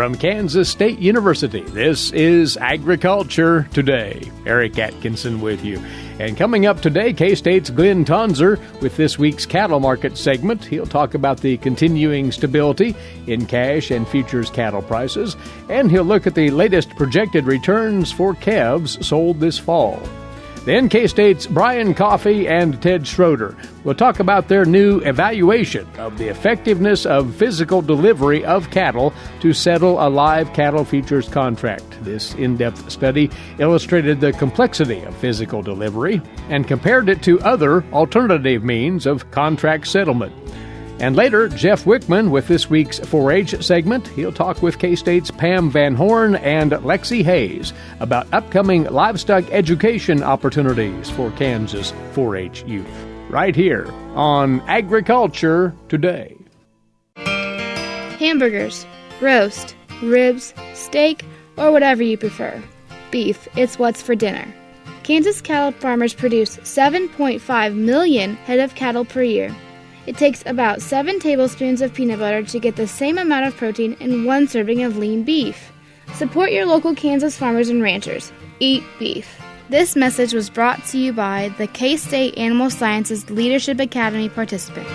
from Kansas State University. This is Agriculture Today. Eric Atkinson with you. And coming up today, K-State's Glynn Tonsor with this week's cattle market segment. He'll talk about the continuing stability in cash and futures cattle prices, and he'll look at the latest projected returns for calves sold this fall. Then K-State's Brian Coffey and Ted Schroeder will talk about their new evaluation of the effectiveness of physical delivery of cattle to settle a live cattle futures contract. This in-depth study illustrated the complexity of physical delivery and compared it to other alternative means of contract settlement. And later, Jeff Wickman with this week's 4-H segment. He'll talk with K-State's Pam Van Horn and Lexie Hayes about upcoming livestock education opportunities for Kansas 4-H youth. Right here on Agriculture Today. Hamburgers, roast, ribs, steak, or whatever you prefer. Beef, it's what's for dinner. Kansas cattle farmers produce 7.5 million head of cattle per year. It takes about 7 tablespoons of peanut butter to get the same amount of protein in 1 serving of lean beef. Support your local Kansas farmers and ranchers. Eat beef. This message was brought to you by the K-State Animal Sciences Leadership Academy participants.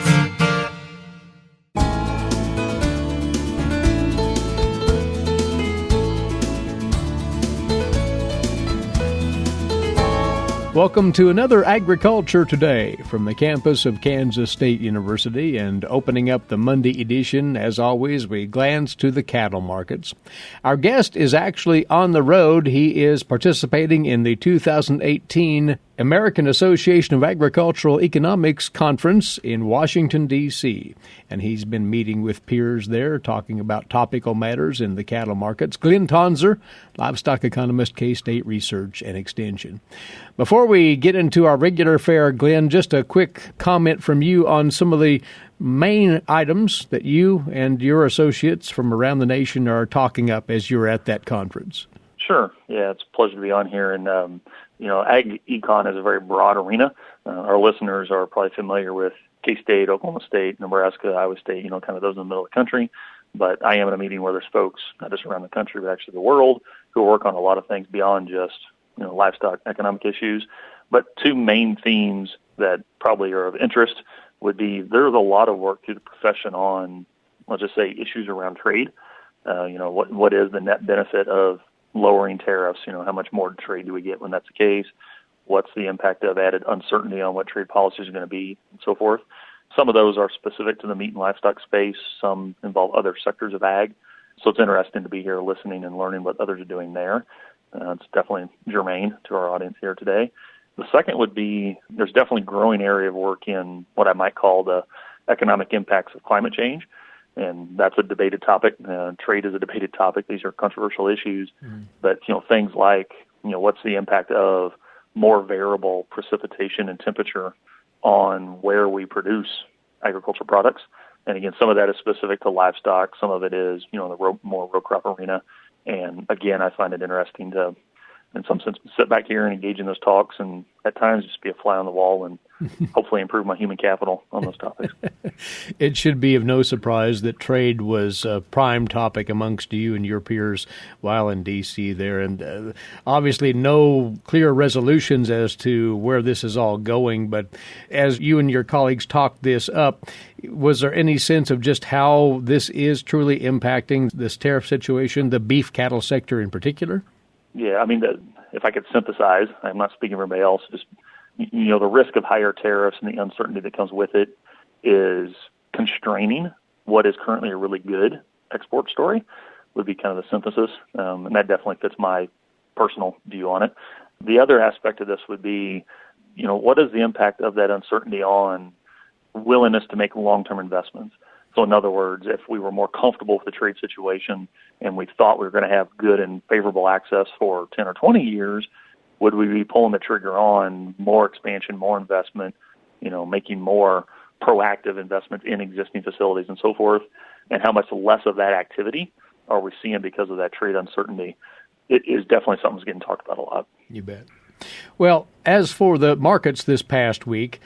Welcome to another Agriculture Today from the campus of Kansas State University, and opening up the Monday edition, as always, we glance to the cattle markets. Our guest is actually on the road. He is participating in the 2018 American Association of Agricultural Economics Conference in Washington, D.C., and he's been meeting with peers there, talking about topical matters in the cattle markets. Glynn Tonsor, livestock economist, K-State Research and Extension. Before we get into our regular fare, Glynn, just a quick comment from you on some of the main items that you and your associates from around the nation are talking up as you're at that conference. Sure. Yeah, it's a pleasure to be on here. And, ag econ is a very broad arena. Our listeners are probably familiar with K-State, Oklahoma State, Nebraska, Iowa State, kind of those in the middle of the country. But I am at a meeting where there's folks, not just around the country, but actually the world, who work on a lot of things beyond just, livestock economic issues. But 2 main themes that probably are of interest would be there's a lot of work through the profession on, let's just say, issues around trade. What is the net benefit of lowering tariffs? How much more trade do we get when that's the case? What's the impact of added uncertainty on what trade policies are going to be, and so forth? Some of those are specific to the meat and livestock space. Some involve other sectors of ag. So it's interesting to be here listening and learning what others are doing there. It's definitely germane to our audience here today. The second would be there's definitely a growing area of work in what I might call the economic impacts of climate change. And that's a debated topic. Trade is a debated topic. These are controversial issues. Mm-hmm. But, things like, what's the impact of more variable precipitation and temperature on where we produce agricultural products? And again, some of that is specific to livestock. Some of it is, the more row crop arena. And again, I find it interesting to, in some sense, sit back here and engage in those talks, and at times just be a fly on the wall and hopefully improve my human capital on those topics. It should be of no surprise that trade was a prime topic amongst you and your peers while in D.C. there, and obviously no clear resolutions as to where this is all going. But as you and your colleagues talked this up, was there any sense of just how this is truly impacting this tariff situation, the beef cattle sector in particular? Yeah, if I could synthesize, I'm not speaking for everybody else, just, the risk of higher tariffs and the uncertainty that comes with it is constraining what is currently a really good export story, would be kind of the synthesis. And that definitely fits my personal view on it. The other aspect of this would be, what is the impact of that uncertainty on willingness to make long-term investments? So in other words, if we were more comfortable with the trade situation and we thought we were going to have good and favorable access for 10 or 20 years, would we be pulling the trigger on more expansion, more investment, making more proactive investments in existing facilities and so forth? And how much less of that activity are we seeing because of that trade uncertainty? It is definitely something that's getting talked about a lot. You bet. Well, as for the markets this past week,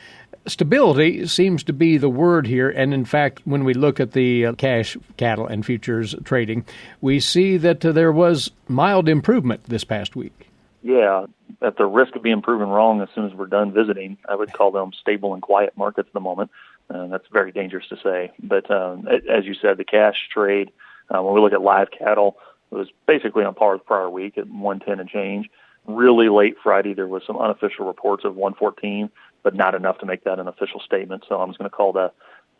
stability seems to be the word here. And in fact, when we look at the cash cattle and futures trading, we see that there was mild improvement this past week. Yeah, at the risk of being proven wrong as soon as we're done visiting, I would call them stable and quiet markets at the moment. That's very dangerous to say. But as you said, the cash trade, when we look at live cattle, it was basically on par with prior week at 110 and change. Really late Friday, there was some unofficial reports of 114, but not enough to make that an official statement. So I'm just going to call the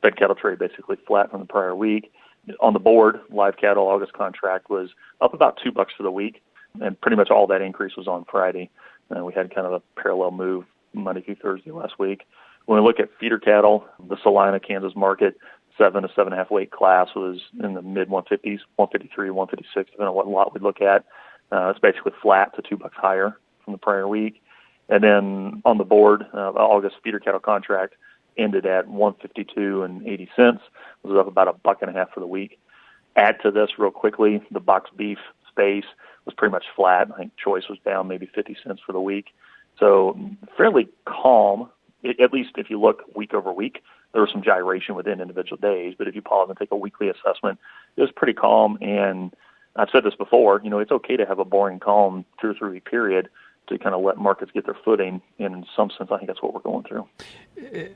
fed cattle trade basically flat from the prior week. On the board, live cattle August contract was up about $2 for the week, and pretty much all that increase was on Friday. We had kind of a parallel move Monday through Thursday last week. When we look at feeder cattle, the Salina, Kansas market, 7 to 7.5 weight class was in the mid 150s, 153, 156, depending on what lot we look at. It's basically flat to $2 higher from the prior week. And then on the board, August feeder cattle contract ended at 152 and 80 cents. It was up about $1.50 for the week. Add to this real quickly, the box beef space was pretty much flat. I think choice was down maybe 50 cents for the week. So fairly calm, at least if you look week over week. There was some gyration within individual days, but if you pause and take a weekly assessment, it was pretty calm. And I've said this before, it's okay to have a boring, calm 2 or 3 week period to kind of let markets get their footing. And in some sense, I think that's what we're going through.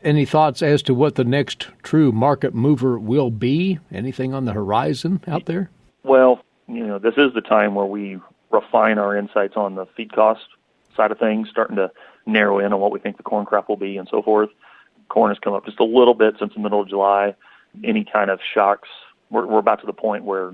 Any thoughts as to what the next true market mover will be? Anything on the horizon out there? Well, this is the time where we refine our insights on the feed cost side of things, starting to narrow in on what we think the corn crop will be and so forth. Corn has come up just a little bit since the middle of July. Any kind of shocks, we're about to the point where,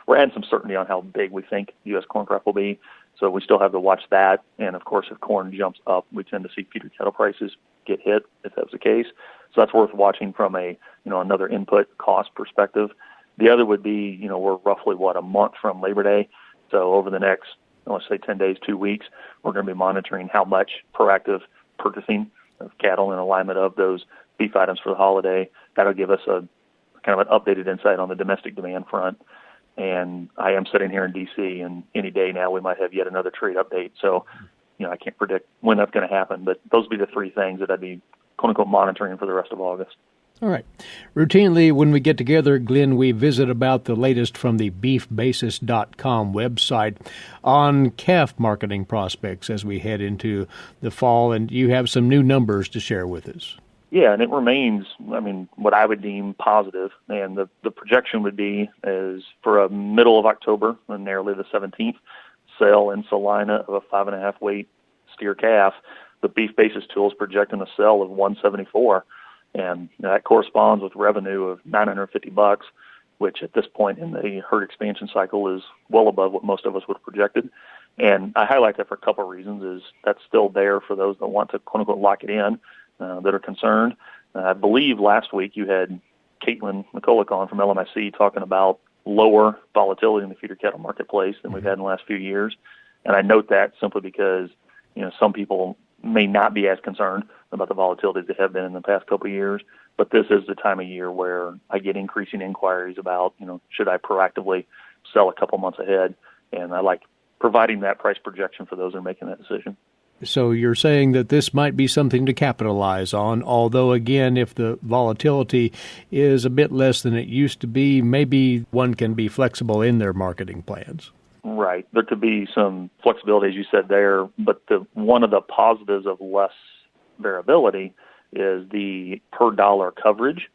we're adding some certainty on how big we think the U.S. corn crop will be. So we still have to watch that. And, of course, if corn jumps up, we tend to see feeder cattle prices get hit if that was the case. So that's worth watching from a, another input cost perspective. The other would be, we're roughly, a month from Labor Day. So over the next, let's say 10 days, 2 weeks, we're going to be monitoring how much proactive purchasing of cattle in alignment of those beef items for the holiday. That'll give us a kind of an updated insight on the domestic demand front. And I am sitting here in D.C., and any day now we might have yet another trade update. So, I can't predict when that's going to happen, but those would be the 3 things that I'd be, quote-unquote, monitoring for the rest of August. All right. Routinely, when we get together, Glynn, we visit about the latest from the beefbasis.com website on calf marketing prospects as we head into the fall, and you have some new numbers to share with us. Yeah, and it remains, what I would deem positive, and the projection would be is for a middle of October, nearly the 17th, sale in Salina of a 5.5 weight steer calf. The Beef Basis tool is projecting a sale of 174. And that corresponds with revenue of $950, which at this point in the herd expansion cycle is well above what most of us would have projected. And I highlight that for a couple of reasons. Is that's still there for those that want to, quote-unquote, lock it in, that are concerned. I believe last week you had Caitlin McCulloch on from LMIC talking about lower volatility in the feeder cattle marketplace than we've had in the last few years. And I note that simply because, some people may not be as concerned about the volatilities they have been in the past couple of years, but this is the time of year where I get increasing inquiries about, should I proactively sell a couple months ahead? And I like providing that price projection for those who are making that decision. So you're saying that this might be something to capitalize on, although, again, if the volatility is a bit less than it used to be, maybe one can be flexible in their marketing plans. Right. There could be some flexibility, as you said there, but one of the positives of less variability is the per dollar coverage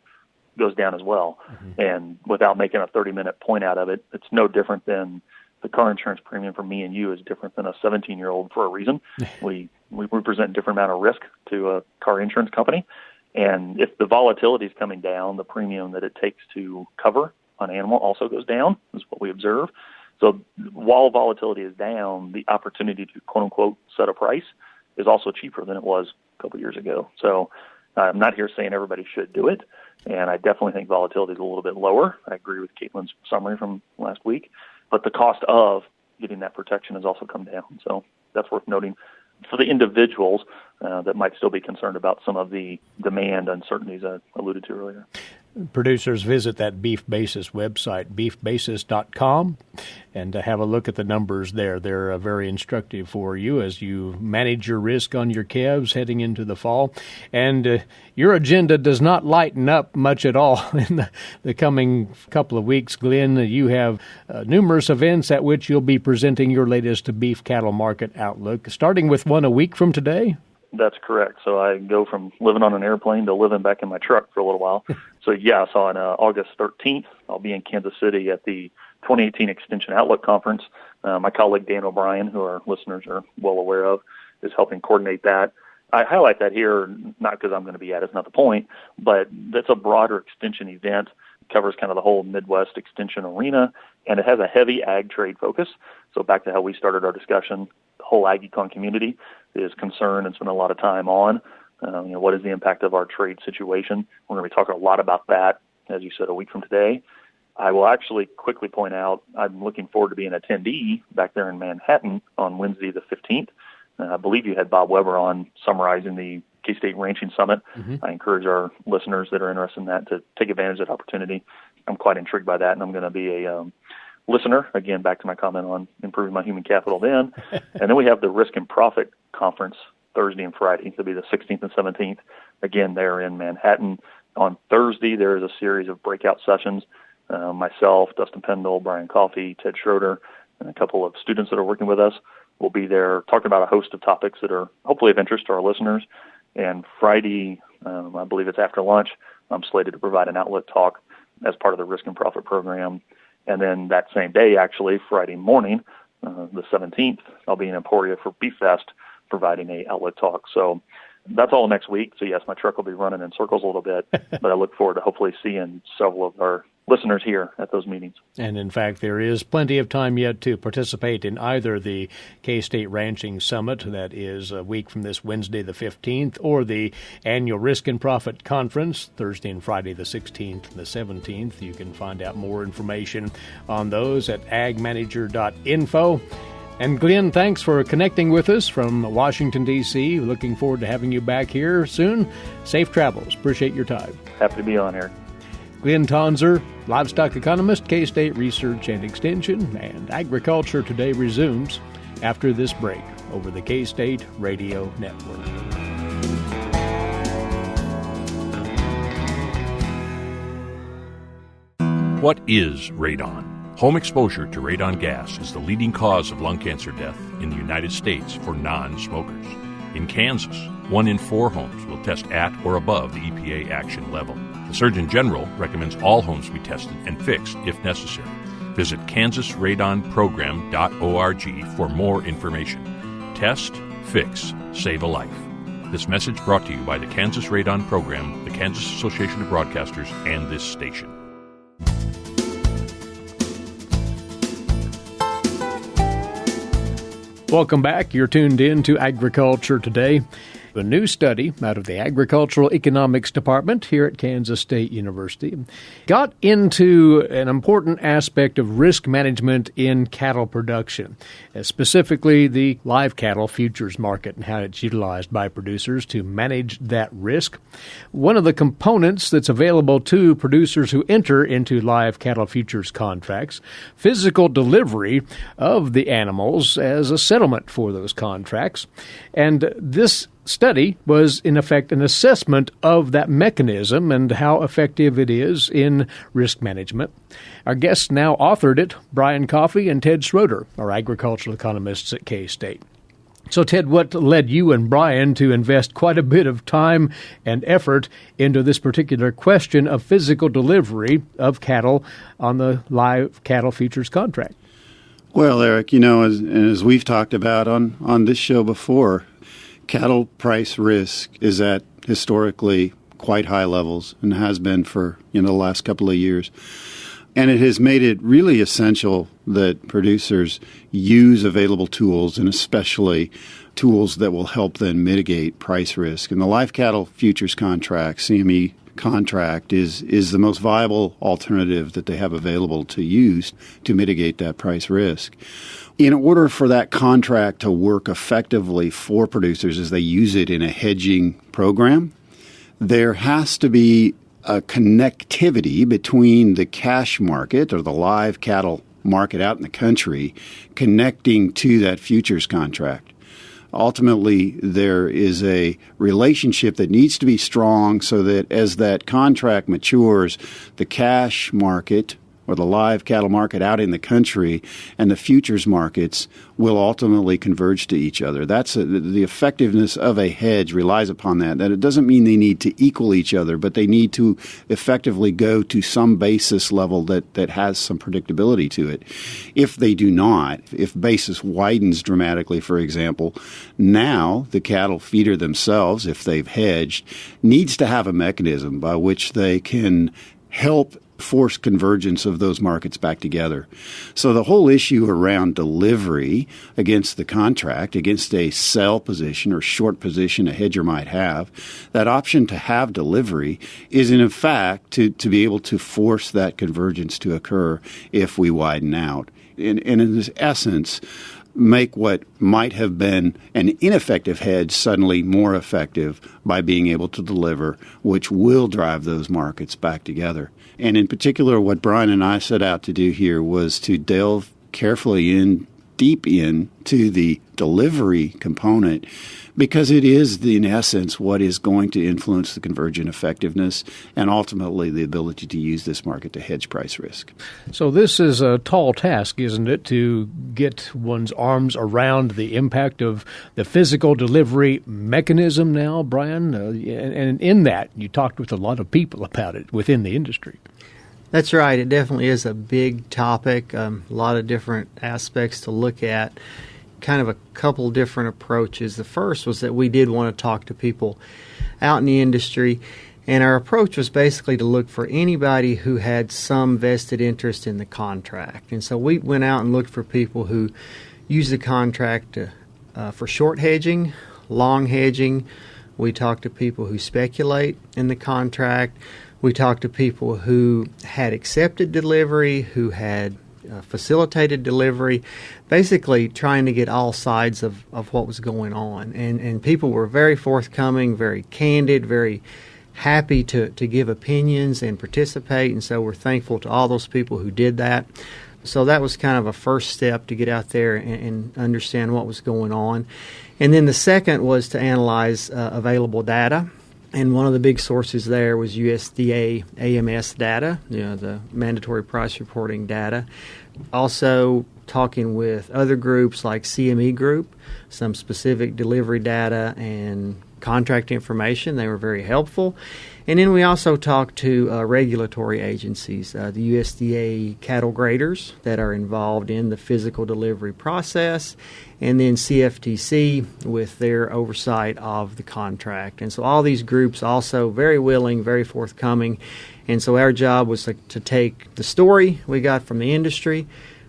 goes down as well. Mm-hmm. And without making a 30-minute point out of it, it's no different than the car insurance premium for me and you is different than a 17-year-old for a reason. We represent a different amount of risk to a car insurance company. And if the volatility is coming down, the premium that it takes to cover an animal also goes down, is what we observe. So while volatility is down, the opportunity to, quote-unquote, set a price is also cheaper than it was a couple of years ago. So I'm not here saying everybody should do it, and I definitely think volatility is a little bit lower. I agree with Caitlin's summary from last week. But the cost of getting that protection has also come down. So that's worth noting. For the individuals, that might still be concerned about some of the demand uncertainties I alluded to earlier. Producers visit that Beef Basis website, beefbasis.com, and have a look at the numbers there. They're very instructive for you as you manage your risk on your calves heading into the fall. And your agenda does not lighten up much at all in the coming couple of weeks. Glynn, you have numerous events at which you'll be presenting your latest beef cattle market outlook, starting with one a week from today. That's correct. So I go from living on an airplane to living back in my truck for a little while. So on August 13th, I'll be in Kansas City at the 2018 Extension Outlook Conference. My colleague Dan O'Brien, who our listeners are well aware of, is helping coordinate that. I highlight that here, not because I'm going to be at it, it's not the point, but that's a broader extension event. It covers kind of the whole Midwest extension arena, and it has a heavy ag trade focus. So back to how we started our discussion, the whole ag econ community is concerned and spend a lot of time on, what is the impact of our trade situation. We're going to be talking a lot about that, as you said, a week from today. I will actually quickly point out I'm looking forward to being an attendee back there in Manhattan on Wednesday the 15th. I believe you had Bob Weber on summarizing the K-State Ranching Summit. Mm-hmm. I encourage our listeners that are interested in that to take advantage of that opportunity. I'm quite intrigued by that, and I'm going to be a listener, again, back to my comment on improving my human capital then. And then we have the Risk and Profit Conference Thursday and Friday. It'll be the 16th and 17th. Again, there in Manhattan. On Thursday, there is a series of breakout sessions. Myself, Dustin Pendle, Brian Coffey, Ted Schroeder, and a couple of students that are working with us will be there talking about a host of topics that are hopefully of interest to our listeners. And Friday, I believe it's after lunch, I'm slated to provide an outlook talk as part of the Risk and Profit program. And then that same day, actually, Friday morning, the 17th, I'll be in Emporia for Beef Fest providing a outlook talk. So that's all next week. So, yes, my truck will be running in circles a little bit, but I look forward to hopefully seeing several of our listeners here at those meetings. And in fact, there is plenty of time yet to participate in either the K-State Ranching Summit, that is a week from this Wednesday the 15th, or the annual Risk and Profit Conference, Thursday and Friday the 16th and the 17th. You can find out more information on those at agmanager.info. And Glynn, thanks for connecting with us from Washington, D.C. Looking forward to having you back here soon. Safe travels. Appreciate your time. Happy to be on, Eric. Glynn Tonsor, livestock economist, K-State Research and Extension, and Agriculture Today resumes after this break over the K-State Radio Network. What is radon? Home exposure to radon gas is the leading cause of lung cancer death in the United States for non-smokers. In Kansas, 1 in 4 homes will test at or above the EPA action level. The Surgeon General recommends all homes be tested and fixed if necessary. Visit kansasradonprogram.org for more information. Test, fix, save a life. This message brought to you by the Kansas Radon Program, the Kansas Association of Broadcasters, and this station. Welcome back. You're tuned in to Agriculture Today. A new study out of the Agricultural Economics Department here at Kansas State University got into an important aspect of risk management in cattle production, specifically the live cattle futures market and how it's utilized by producers to manage that risk. One of the components that's available to producers who enter into live cattle futures contracts, physical delivery of the animals as a settlement for those contracts. And this study was, in effect, an assessment of that mechanism and how effective it is in risk management. Our guests now authored it, Brian Coffey and Ted Schroeder, are agricultural economists at K-State. So, Ted, what led you and Brian to invest quite a bit of time and effort into this particular question of physical delivery of cattle on the live cattle futures contract? Well, Eric, as we've talked about on this show before, cattle price risk is at historically quite high levels and has been for the last couple of years. And it has made it really essential that producers use available tools, and especially tools that will help them mitigate price risk. And the live cattle futures contract, CME contract is the most viable alternative that they have available to use to mitigate that price risk. In order for that contract to work effectively for producers as they use it in a hedging program, there has to be a connectivity between the cash market or the live cattle market out in the country connecting to that futures contract. Ultimately, there is a relationship that needs to be strong so that as that contract matures, the cash market or the live cattle market out in the country and the futures markets will ultimately converge to each other. That's the effectiveness of a hedge relies upon that it doesn't mean they need to equal each other, but they need to effectively go to some basis level that has some predictability to it. If they do not, if basis widens dramatically, for example, now the cattle feeder themselves, if they've hedged, needs to have a mechanism by which they can help force convergence of those markets back together. So the whole issue around delivery against the contract, against a sell position or short position a hedger might have, that option to have delivery is in fact to be able to force that convergence to occur if we widen out. And in this essence, make what might have been an ineffective hedge suddenly more effective by being able to deliver, which will drive those markets back together. And in particular, what Brian and I set out to do here was to delve carefully deep into the delivery component, because it is, in essence, what is going to influence the convergent effectiveness and ultimately the ability to use this market to hedge price risk. So this is a tall task, isn't it, to get one's arms around the impact of the physical delivery mechanism now, Brian? And in that, you talked with a lot of people about it within the industry. That's right. It definitely is a big topic, a lot of different aspects to look at, kind of a couple different approaches. The first was that we did want to talk to people out in the industry, and our approach was basically to look for anybody who had some vested interest in the contract. And so we went out and looked for people who use the contract for short hedging, long hedging. We talked to people who speculate in the contract. We talked to people who had accepted delivery, who had facilitated delivery, basically trying to get all sides of what was going on. And people were very forthcoming, very candid, very happy to give opinions and participate. And so we're thankful to all those people who did that. So that was kind of a first step to get out there and understand what was going on. And then the second was to analyze available data. And one of the big sources there was USDA AMS data, the mandatory price reporting data. Also talking with other groups like CME Group, some specific delivery data and contract information. They were very helpful. And then we also talked to regulatory agencies, the USDA cattle graders that are involved in the physical delivery process, and then CFTC with their oversight of the contract. And so all these groups also very willing, very forthcoming. And so our job was to take the story we got from the industry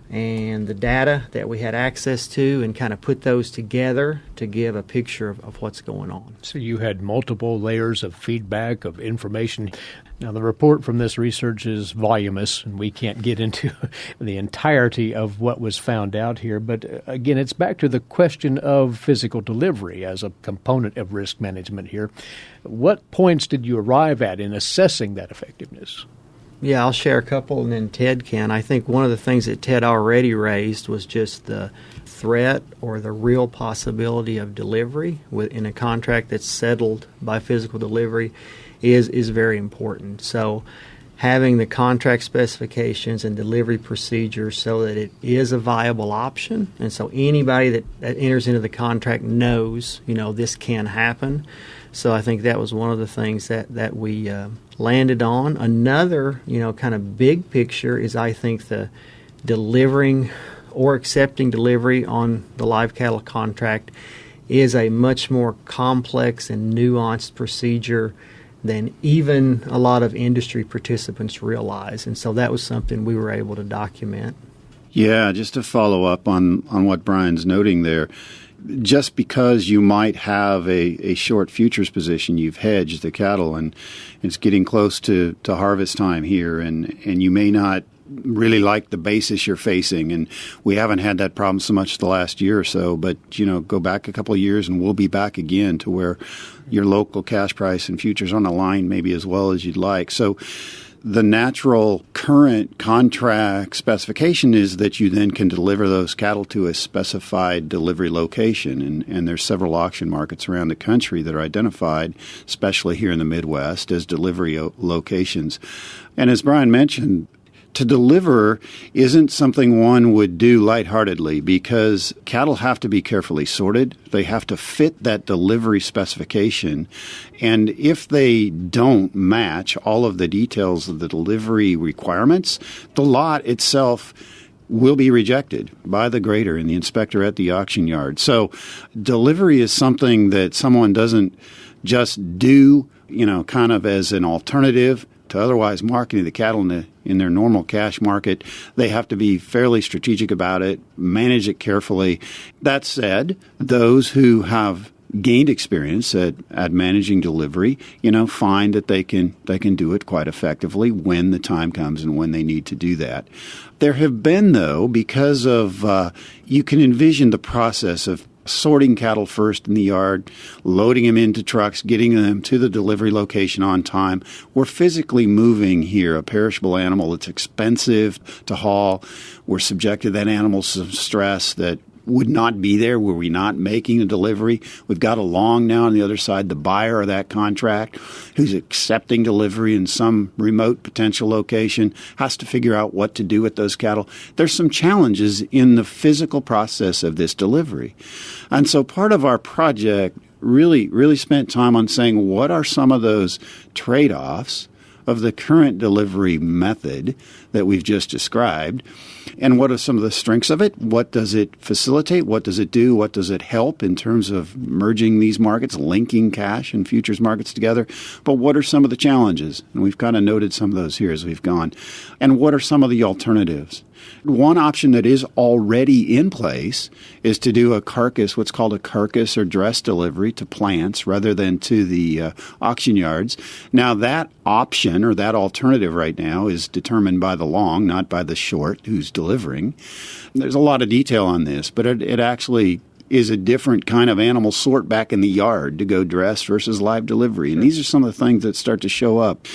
and the data that we had access to and kind of put those together to give a picture of what's going on. So you had multiple layers of feedback, of information. Now, the report from this research is voluminous, and we can't get into the entirety of what was found out here. But again, it's back to the question of physical delivery as a component of risk management here. What points did you arrive at in assessing that effectiveness? Yeah, I'll share a couple, and then Ted can. I think one of the things that Ted already raised was just the threat or the real possibility of delivery in a contract that's settled by physical delivery is very important. So having the contract specifications and delivery procedures so that it is a viable option, and so anybody that enters into the contract knows, this can happen. So I think that was one of the things that we landed on. Another, kind of big picture is, I think, the delivering or accepting delivery on the live cattle contract is a much more complex and nuanced procedure than even a lot of industry participants realize. And so that was something we were able to document. Yeah, just to follow up on what Brian's noting there, just because you might have a short futures position, you've hedged the cattle, and it's getting close to harvest time here, and you may not really like the basis you're facing. And we haven't had that problem so much the last year or so, but, go back a couple of years and we'll be back again to where your local cash price and futures aren't aligned maybe as well as you'd like. So the natural current contract specification is that you then can deliver those cattle to a specified delivery location. And there's several auction markets around the country that are identified, especially here in the Midwest, as delivery locations. And as Brian mentioned, to deliver isn't something one would do lightheartedly, because cattle have to be carefully sorted. They have to fit that delivery specification. And if they don't match all of the details of the delivery requirements, the lot itself will be rejected by the grader and the inspector at the auction yard. So delivery is something that someone doesn't just do, kind of as an alternative to otherwise marketing the cattle in their normal cash market. They have to be fairly strategic about it, manage it carefully. That said, those who have gained experience at managing delivery, find that they can do it quite effectively when the time comes and when they need to do that. There have been, though, because of you can envision the process of sorting cattle first in the yard, loading them into trucks, getting them to the delivery location on time. We're physically moving here a perishable animal. It's expensive to haul. We're subjected that animal to some stress that would not be there were we not making a delivery. We've got along now on the other side the buyer of that contract who's accepting delivery in some remote potential location, has to figure out what to do with those cattle. There's some challenges in the physical process of this delivery. And so part of our project really spent time on saying, what are some of those trade-offs of the current delivery method that we've just described, and what are some of the strengths of it? What does it facilitate? What does it do? What does it help in terms of merging these markets, linking cash and futures markets together? But what are some of the challenges? And we've kind of noted some of those here as we've gone. And what are some of the alternatives? One option that is already in place is to do a carcass, what's called a carcass or dress delivery to plants rather than to the auction yards. Now, that option or that alternative right now is determined by the long, not by the short who's delivering. There's a lot of detail on this, but it actually is a different kind of animal sort back in the yard to go dress versus live delivery. And these are some of the things that start to show up.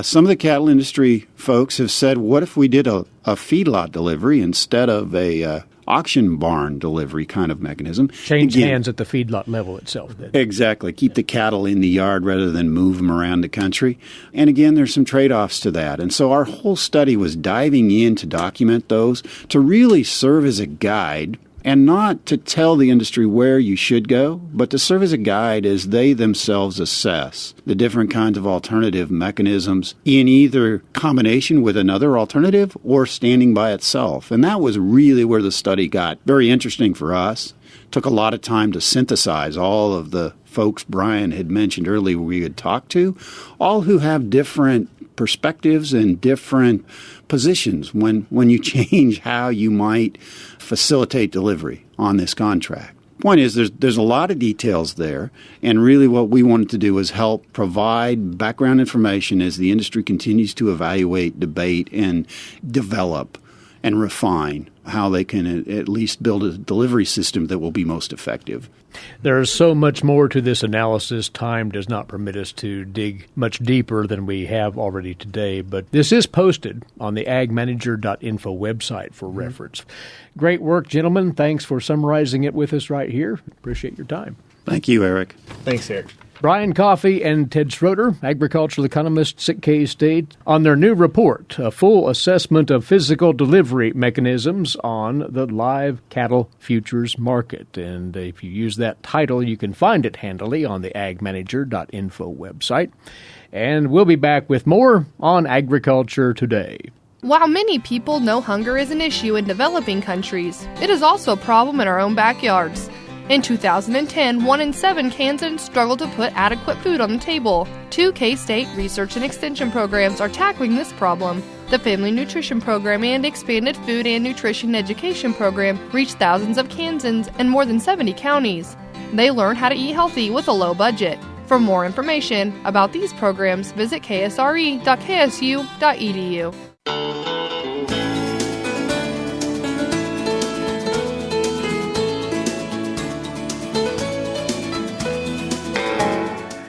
Some of the cattle industry folks have said, what if we did a feedlot delivery instead of a auction barn delivery kind of mechanism? Change hands at the feedlot level itself. Then. Exactly. Keep the cattle in the yard rather than move them around the country. And again, there's some trade-offs to that. And so our whole study was diving in to document those, to really serve as a guide, and not to tell the industry where you should go, but to serve as a guide as they themselves assess the different kinds of alternative mechanisms in either combination with another alternative or standing by itself. And that was really where the study got very interesting for us. Took a lot of time to synthesize all of the folks Brian had mentioned earlier we had talked to, all who have different perspectives and different positions when you change how you might facilitate delivery on this contract. Point is, there's a lot of details there, and really what we wanted to do was help provide background information as the industry continues to evaluate, debate, and develop and refine how they can at least build a delivery system that will be most effective. There is so much more to this analysis. Time does not permit us to dig much deeper than we have already today, but this is posted on the agmanager.info website for reference. Great work, gentlemen. Thanks for summarizing it with us right here. Appreciate your time. Thank you, Eric. Thanks, Eric. Brian Coffey and Ted Schroeder, agricultural economists at K-State, on their new report, a full assessment of physical delivery mechanisms on the live cattle futures market. And if you use that title, you can find it handily on the agmanager.info website. And we'll be back with more on Agriculture Today. While many people know hunger is an issue in developing countries, it is also a problem in our own backyards. In 2010, 1 in 7 Kansans struggled to put adequate food on the table. 2 K-State research and extension programs are tackling this problem. The Family Nutrition Program and Expanded Food and Nutrition Education Program reach thousands of Kansans in more than 70 counties. They learn how to eat healthy with a low budget. For more information about these programs, visit ksre.ksu.edu.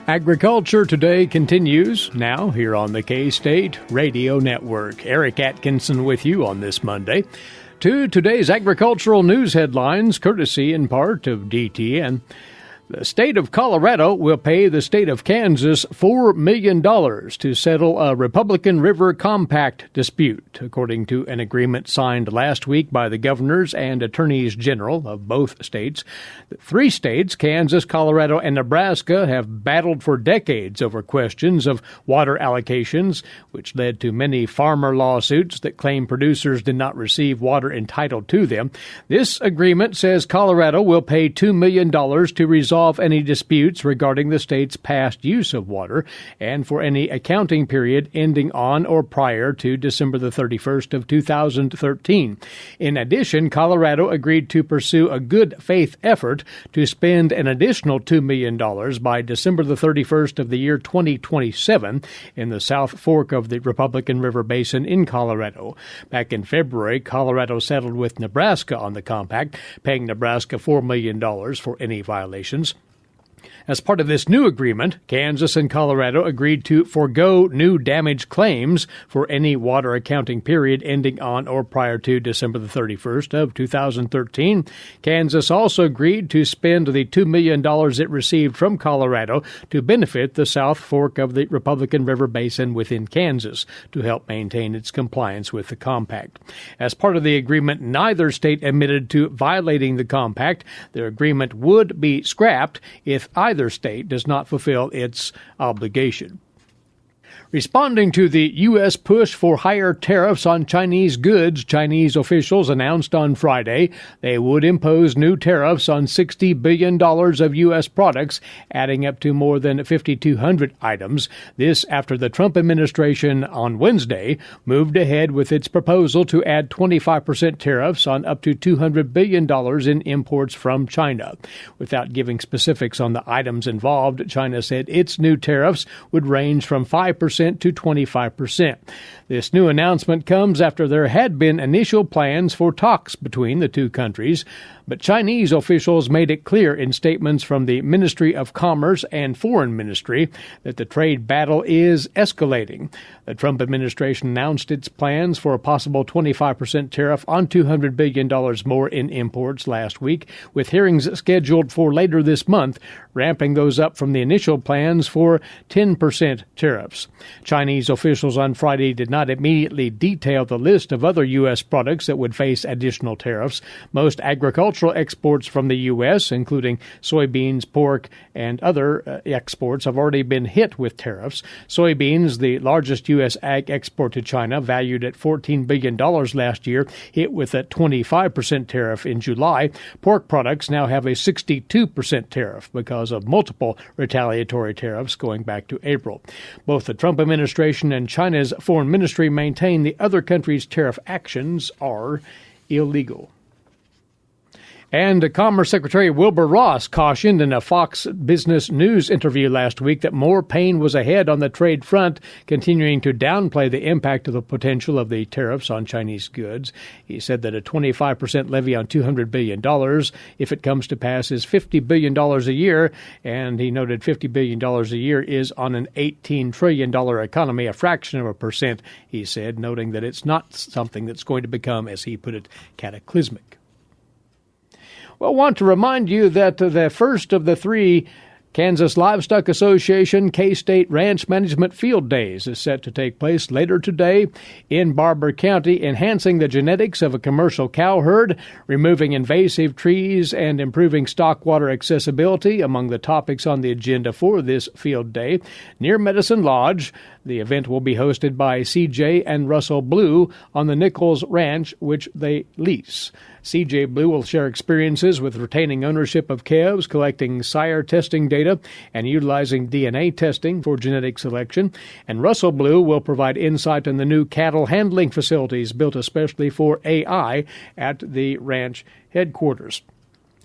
Agriculture Today continues now here on the K-State Radio Network. Eric Atkinson with you on this Monday. To today's agricultural news headlines, courtesy in part of DTN. The state of Colorado will pay the state of Kansas $4 million to settle a Republican River Compact dispute, according to an agreement signed last week by the governors and attorneys general of both states. The 3 states, Kansas, Colorado, and Nebraska, have battled for decades over questions of water allocations, which led to many farmer lawsuits that claim producers did not receive water entitled to them. This agreement says Colorado will pay $2 million to resolve any disputes regarding the state's past use of water and for any accounting period ending on or prior to December the 31st of 2013. In addition, Colorado agreed to pursue a good faith effort to spend an additional $2 million by December the 31st of the year 2027 in the South Fork of the Republican River Basin in Colorado. Back in February, Colorado settled with Nebraska on the compact, paying Nebraska $4 million for any violations. As part of this new agreement, Kansas and Colorado agreed to forego new damage claims for any water accounting period ending on or prior to December the 31st of 2013. Kansas also agreed to spend the $2 million it received from Colorado to benefit the South Fork of the Republican River Basin within Kansas to help maintain its compliance with the compact. As part of the agreement, neither state admitted to violating the compact. Their agreement would be scrapped if either state does not fulfill its obligation. Responding to the U.S. push for higher tariffs on Chinese goods, Chinese officials announced on Friday they would impose new tariffs on $60 billion of U.S. products, adding up to more than 5,200 items. This after the Trump administration on Wednesday moved ahead with its proposal to add 25% tariffs on up to $200 billion in imports from China. Without giving specifics on the items involved, China said its new tariffs would range from 5% to 25%. This new announcement comes after there had been initial plans for talks between the two countries, but Chinese officials made it clear in statements from the Ministry of Commerce and Foreign Ministry that the trade battle is escalating. The Trump administration announced its plans for a possible 25% tariff on $200 billion more in imports last week, with hearings scheduled for later this month, ramping those up from the initial plans for 10% tariffs. Chinese officials on Friday did not immediately detail the list of other U.S. products that would face additional tariffs. Most agricultural exports from the U.S., including soybeans, pork, and other exports, have already been hit with tariffs. Soybeans, the largest U.S. ag export to China, valued at $14 billion last year, hit with a 25% tariff in July. Pork products now have a 62% tariff because of multiple retaliatory tariffs going back to April. Both the Trump administration and China's foreign ministry maintain the other countries' tariff actions are illegal. And Commerce Secretary Wilbur Ross cautioned in a Fox Business News interview last week that more pain was ahead on the trade front, continuing to downplay the impact of the potential of the tariffs on Chinese goods. He said that a 25% levy on $200 billion, if it comes to pass, is $50 billion a year, and he noted $50 billion a year is on an $18 trillion economy, a fraction of a percent, he said, noting that it's not something that's going to become, as he put it, cataclysmic. Well, I want to remind you that the first of the 3 Kansas Livestock Association K-State Ranch Management Field Days is set to take place later today in Barber County, enhancing the genetics of a commercial cow herd, removing invasive trees, and improving stock water accessibility among the topics on the agenda for this field day. Near Medicine Lodge, the event will be hosted by CJ and Russell Blue on the Nichols Ranch, which they lease. CJ Blue will share experiences with retaining ownership of calves, collecting sire testing data, and utilizing DNA testing for genetic selection. And Russell Blue will provide insight on the new cattle handling facilities built especially for AI at the ranch headquarters.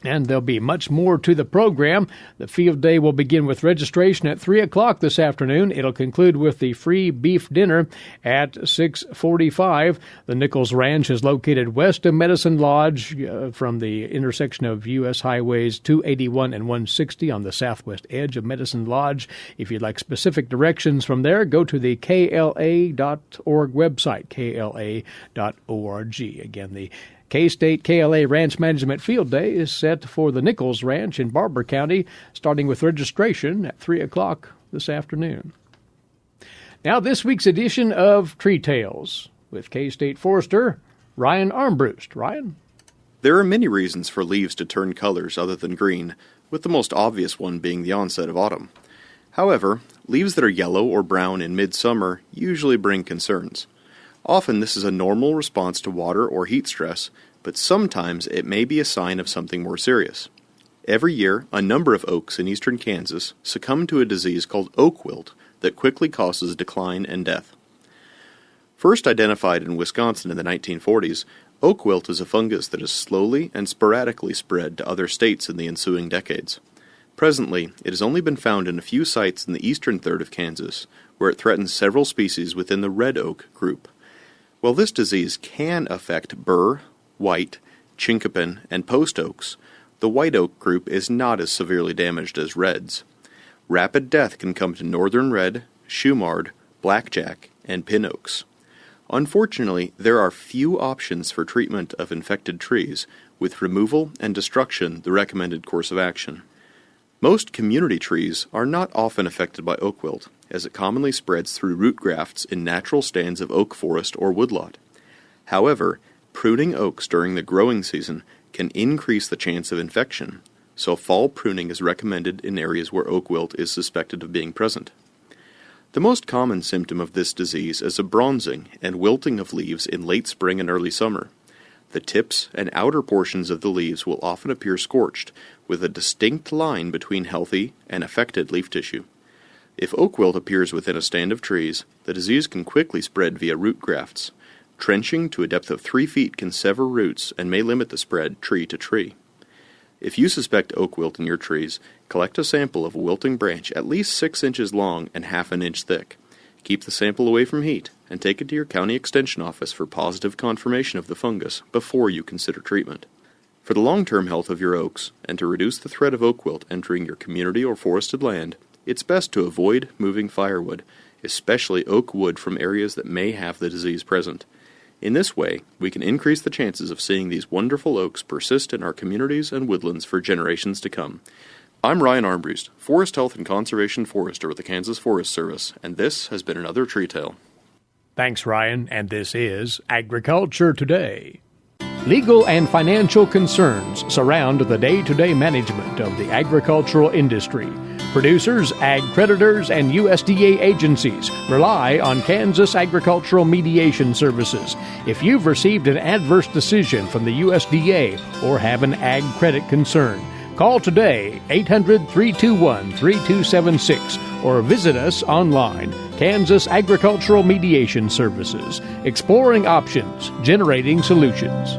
And there'll be much more to the program. The field day will begin with registration at 3 o'clock this afternoon. It'll conclude with the free beef dinner at 6:45. The Nichols Ranch is located west of Medicine Lodge from the intersection of U.S. Highways 281 and 160 on the southwest edge of Medicine Lodge. If you'd like specific directions from there, go to the KLA.org website, KLA.org. Again, the K-State KLA Ranch Management Field Day is set for the Nichols Ranch in Barber County, starting with registration at 3 o'clock this afternoon. Now, this week's edition of Tree Tales with K-State Forester Ryan Armbruster. Ryan? There are many reasons for leaves to turn colors other than green, with the most obvious one being the onset of autumn. However, leaves that are yellow or brown in midsummer usually bring concerns. Often this is a normal response to water or heat stress, but sometimes it may be a sign of something more serious. Every year, a number of oaks in eastern Kansas succumb to a disease called oak wilt that quickly causes decline and death. First identified in Wisconsin in the 1940s, oak wilt is a fungus that has slowly and sporadically spread to other states in the ensuing decades. Presently, it has only been found in a few sites in the eastern third of Kansas, where it threatens several species within the red oak group. While this disease can affect bur, white, chinkapin, and post oaks, the white oak group is not as severely damaged as reds. Rapid death can come to northern red, shumard, blackjack, and pin oaks. Unfortunately, there are few options for treatment of infected trees, with removal and destruction the recommended course of action. Most community trees are not often affected by oak wilt, as it commonly spreads through root grafts in natural stands of oak forest or woodlot. However, pruning oaks during the growing season can increase the chance of infection, so fall pruning is recommended in areas where oak wilt is suspected of being present. The most common symptom of this disease is a bronzing and wilting of leaves in late spring and early summer. The tips and outer portions of the leaves will often appear scorched, with a distinct line between healthy and affected leaf tissue. If oak wilt appears within a stand of trees, the disease can quickly spread via root grafts. Trenching to a depth of 3 feet can sever roots and may limit the spread tree to tree. If you suspect oak wilt in your trees, collect a sample of a wilting branch at least 6 inches long and ½ an inch thick. Keep the sample away from heat and take it to your county extension office for positive confirmation of the fungus before you consider treatment. For the long-term health of your oaks, and to reduce the threat of oak wilt entering your community or forested land, it's best to avoid moving firewood, especially oak wood from areas that may have the disease present. In this way, we can increase the chances of seeing these wonderful oaks persist in our communities and woodlands for generations to come. I'm Ryan Armbruster, Forest Health and Conservation Forester with the Kansas Forest Service, and this has been another Tree Tale. Thanks, Ryan, and this is Agriculture Today. Legal and financial concerns surround the day-to-day management of the agricultural industry. Producers, ag creditors, and USDA agencies rely on Kansas Agricultural Mediation Services. If you've received an adverse decision from the USDA or have an ag credit concern, call today, 800-321-3276, or visit us online, Kansas Agricultural Mediation Services, exploring options, generating solutions.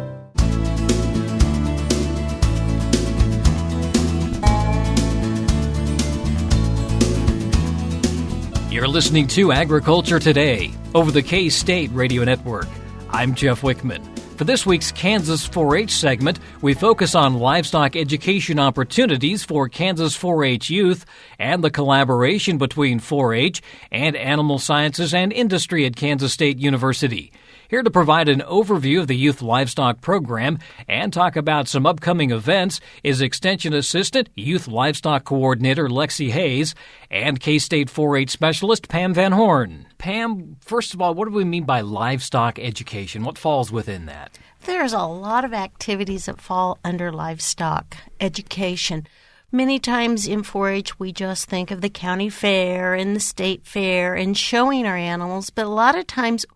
You're listening to Agriculture Today over the K-State Radio Network. I'm Jeff Wickman. For this week's Kansas 4-H segment, we focus on livestock education opportunities for Kansas 4-H youth and the collaboration between 4-H and animal sciences and industry at Kansas State University. Here to provide an overview of the Youth Livestock Program and talk about some upcoming events is Extension Assistant, Youth Livestock Coordinator Lexie Hayes, and K-State 4-H Specialist Pam Van Horn. Pam, first of all, what do we mean by livestock education? What falls within that? There's a lot of activities that fall under livestock education. Many times in 4-H, we just think of the county fair and the state fair and showing our animals, but a lot of times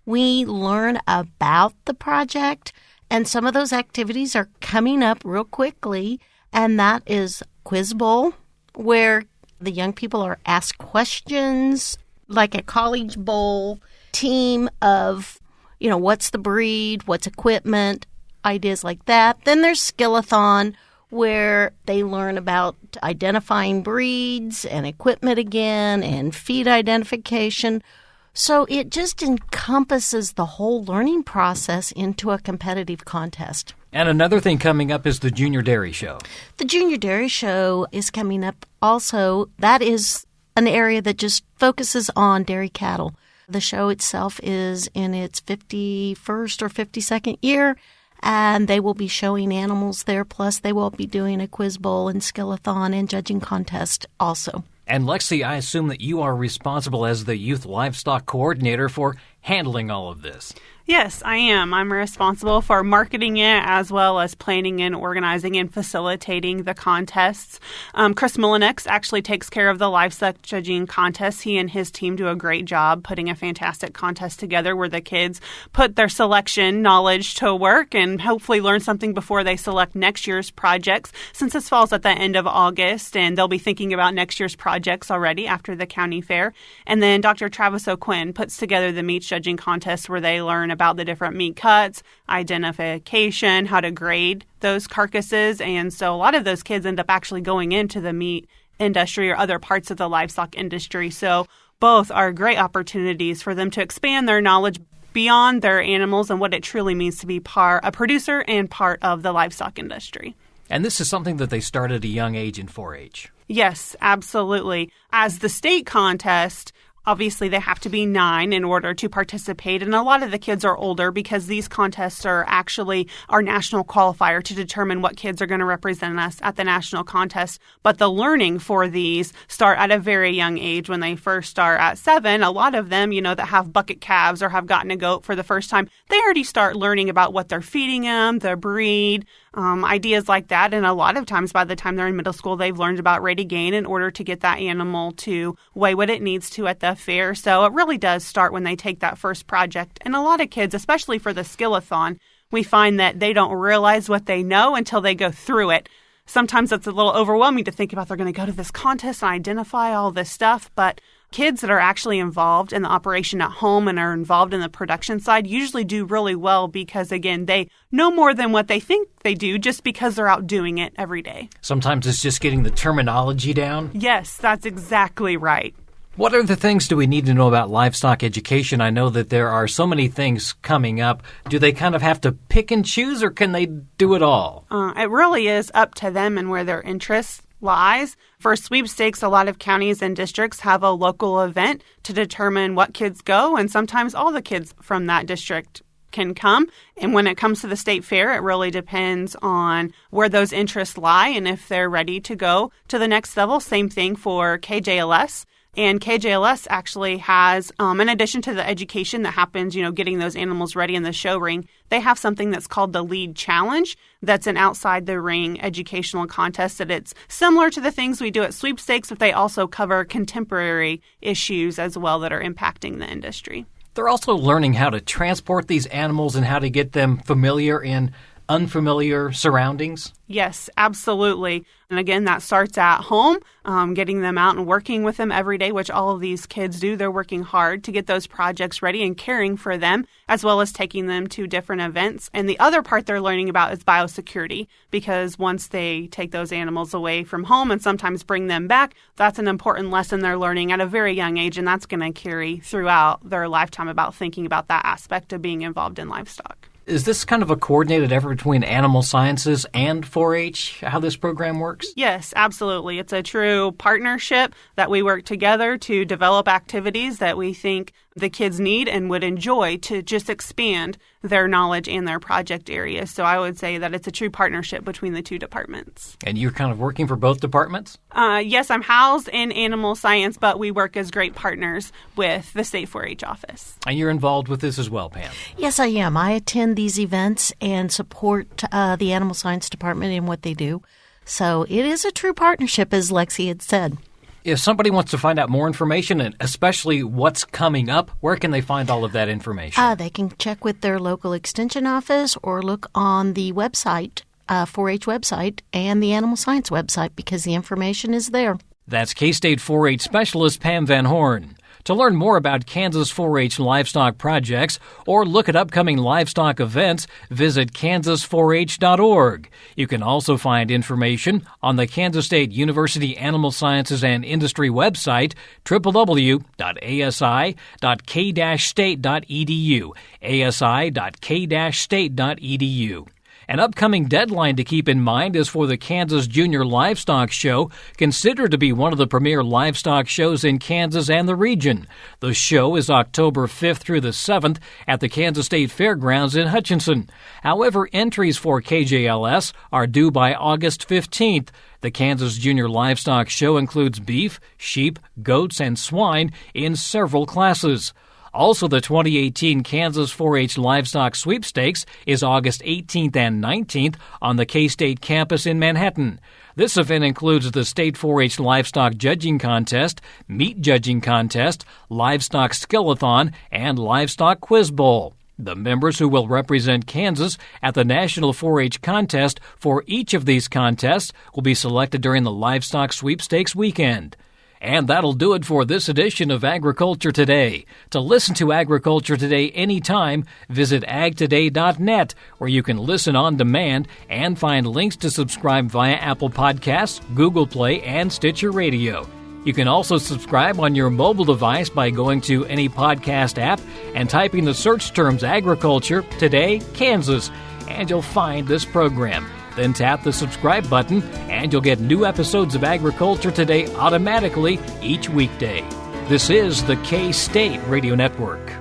we learn about the project, and some of those activities are coming up real quickly, and that is Quiz Bowl, where the young people are asked questions, like a college bowl team of, what's the breed, what's equipment, ideas like that. Then there's Skillathon, where they learn about identifying breeds and equipment again and feed identification. So it just encompasses the whole learning process into a competitive contest. And another thing coming up is the Junior Dairy Show. The Junior Dairy Show is coming up also. That is an area that just focuses on dairy cattle. The show itself is in its 51st or 52nd year, and they will be showing animals there. Plus, they will be doing a quiz bowl and skillathon and judging contest also. And Lexie, I assume that you are responsible as the Youth Livestock Coordinator for handling all of this. Yes, I am. I'm responsible for marketing it as well as planning and organizing and facilitating the contests. Chris Mullinex actually takes care of the livestock judging contests. He and his team do a great job putting a fantastic contest together where the kids put their selection knowledge to work and hopefully learn something before they select next year's projects, since this falls at the end of August, and they'll be thinking about next year's projects already after the county fair. And then Dr. Travis O'Quinn puts together the meat judging contest where they learn about the different meat cuts, identification, how to grade those carcasses. And so a lot of those kids end up actually going into the meat industry or other parts of the livestock industry. So both are great opportunities for them to expand their knowledge beyond their animals and what it truly means to be a producer and part of the livestock industry. And this is something that they start at a young age in 4-H. Yes, absolutely. As the state contest, obviously, they have to be 9 in order to participate, and a lot of the kids are older because these contests are actually our national qualifier to determine what kids are going to represent us at the national contest. But the learning for these start at a very young age. When they first start at 7, a lot of them, that have bucket calves or have gotten a goat for the first time, they already start learning about what they're feeding them, the breed, ideas like that. And a lot of times by the time they're in middle school, they've learned about rate of gain in order to get that animal to weigh what it needs to at the fair. So it really does start when they take that first project. And a lot of kids, especially for the skillathon, we find that they don't realize what they know until they go through it. Sometimes it's a little overwhelming to think about they're going to go to this contest and identify all this stuff, but kids that are actually involved in the operation at home and are involved in the production side usually do really well because, again, they know more than what they think they do just because they're out doing it every day. Sometimes it's just getting the terminology down. Yes, that's exactly right. What other things do we need to know about livestock education? I know that there are so many things coming up. Do they kind of have to pick and choose, or can they do it all? It really is up to them and where their interest lies. For sweepstakes, a lot of counties and districts have a local event to determine what kids go, and sometimes all the kids from that district can come. And when it comes to the state fair, it really depends on where those interests lie and if they're ready to go to the next level. Same thing for KJLS. And KJLS actually has, in addition to the education that happens, getting those animals ready in the show ring, they have something that's called the Lead Challenge. That's an outside-the-ring educational contest that it's similar to the things we do at sweepstakes, but they also cover contemporary issues as well that are impacting the industry. They're also learning how to transport these animals and how to get them familiar in unfamiliar surroundings? Yes, absolutely. And again, that starts at home, getting them out and working with them every day, which all of these kids do. They're working hard to get those projects ready and caring for them, as well as taking them to different events. And the other part they're learning about is biosecurity, because once they take those animals away from home and sometimes bring them back, that's an important lesson they're learning at a very young age, and that's going to carry throughout their lifetime about thinking about that aspect of being involved in livestock. Is this kind of a coordinated effort between animal sciences and 4-H, how this program works? Yes, absolutely. It's a true partnership that we work together to develop activities that we think the kids need and would enjoy to just expand their knowledge and their project areas. So I would say that it's a true partnership between the two departments. And you're kind of working for both departments? Yes, I'm housed in animal science, but we work as great partners with the state 4-H office. And you're involved with this as well, Pam? Yes, I am. I attend these events and support the animal science department in what they do. So it is a true partnership, as Lexie had said. If somebody wants to find out more information, and especially what's coming up, where can they find all of that information? They can check with their local extension office or look on the website, 4-H website, and the animal science website, because the information is there. That's K-State 4-H specialist Pam Van Horn. To learn more about Kansas 4-H livestock projects or look at upcoming livestock events, visit kansas4h.org. You can also find information on the Kansas State University Animal Sciences and Industry website, www.asi.k-state.edu, asi.k-state.edu. An upcoming deadline to keep in mind is for the Kansas Junior Livestock Show, considered to be one of the premier livestock shows in Kansas and the region. The show is October 5th through the 7th at the Kansas State Fairgrounds in Hutchinson. However, entries for KJLS are due by August 15th. The Kansas Junior Livestock Show includes beef, sheep, goats, and swine in several classes. Also, the 2018 Kansas 4-H Livestock Sweepstakes is August 18th and 19th on the K-State campus in Manhattan. This event includes the State 4-H Livestock Judging Contest, Meat Judging Contest, Livestock Skillathon, and Livestock Quiz Bowl. The members who will represent Kansas at the National 4-H Contest for each of these contests will be selected during the Livestock Sweepstakes weekend. And that'll do it for this edition of Agriculture Today. To listen to Agriculture Today anytime, visit agtoday.net, where you can listen on demand and find links to subscribe via Apple Podcasts, Google Play, and Stitcher Radio. You can also subscribe on your mobile device by going to any podcast app and typing the search terms Agriculture Today, Kansas, and you'll find this program. Then tap the subscribe button, and you'll get new episodes of Agriculture Today automatically each weekday. This is the K-State Radio Network.